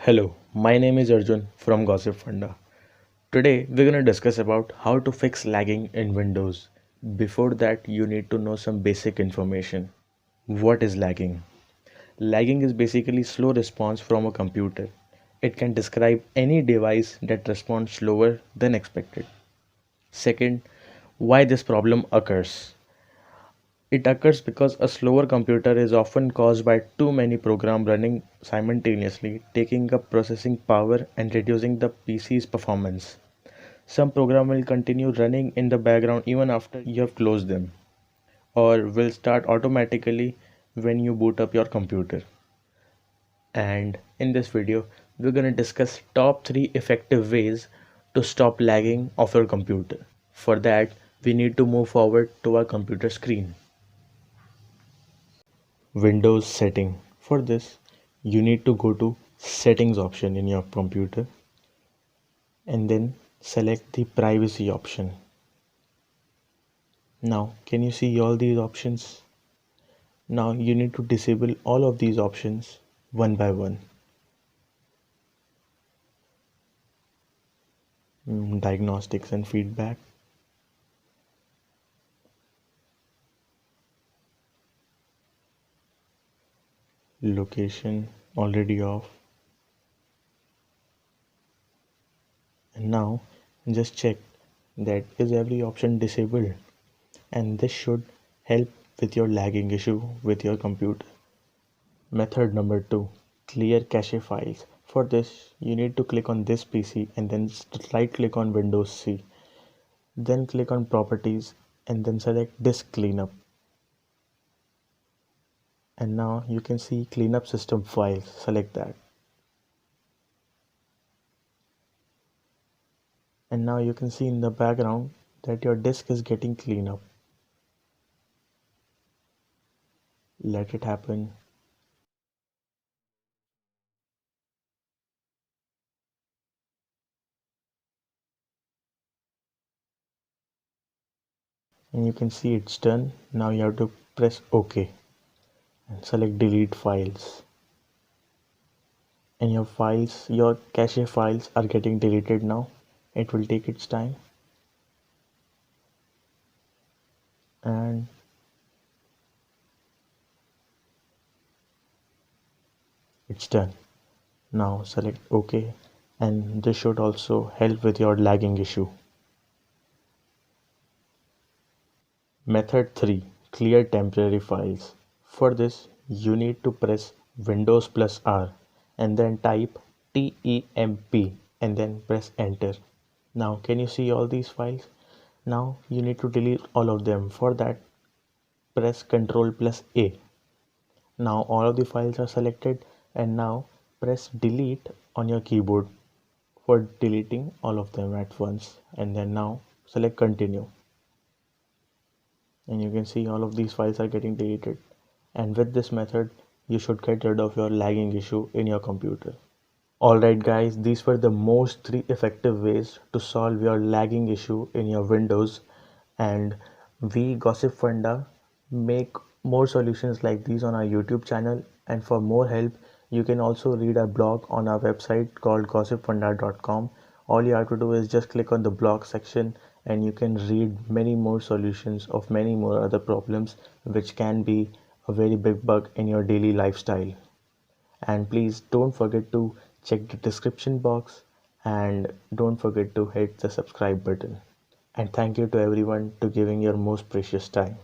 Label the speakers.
Speaker 1: Hello, my name is Arjun from Gossipfunda. Today we're going to discuss about how to fix lagging in Windows. Before that, you need to know some basic information. What is lagging? Lagging is basically slow response from a computer. It can describe any device that responds slower than expected. Second, why this problem occurs. It occurs because a slower computer is often caused by too many programs running simultaneously, taking up processing power and reducing the PC's performance. Some program will continue running in the background even after you have closed them, or will start automatically when you boot up your computer. And in this video, we're going to discuss top 3 effective ways to stop lagging of your computer. For that, we need to move forward to our computer screen. Windows setting. For this, you need to go to settings option in your computer and then select the privacy option. Now, can you see all these options? Now you need to disable all of these options one by one. Diagnostics and feedback. Location already off. And now just check that is every option disabled, and this should help with your lagging issue with your computer. Method number 2, clear cache files. For this, you need to click on this PC and then right click on Windows C. Then click on properties and then select disk cleanup. And now you can see cleanup system files. Select that. And now you can see in the background that your disk is getting cleaned up. Let it happen. And you can see it's done. Now you have to press OK and select delete files. And your cache files are getting deleted now. It will take its time. And it's done. Now select OK, and this should also help with your lagging issue. Method 3, clear temporary files. For this, you need to press Windows plus R and then type TEMP and then press enter. Now, can you see all these files? Now you need to delete all of them. For that, press Ctrl plus A. Now all of the files are selected, and now press delete on your keyboard for deleting all of them at once, and then now select continue. And you can see all of these files are getting deleted. And with this method, you should get rid of your lagging issue in your computer. Alright guys, these were the most 3 effective ways to solve your lagging issue in your Windows, and we Gossip Funda make more solutions like these on our YouTube channel. And for more help, you can also read our blog on our website called gossipfunda.com. All you have to do is just click on the blog section and you can read many more solutions of many more other problems which can be a very big bug in your daily lifestyle. And please don't forget to check the description box, and don't forget to hit the subscribe button. And thank you to everyone to giving your most precious time.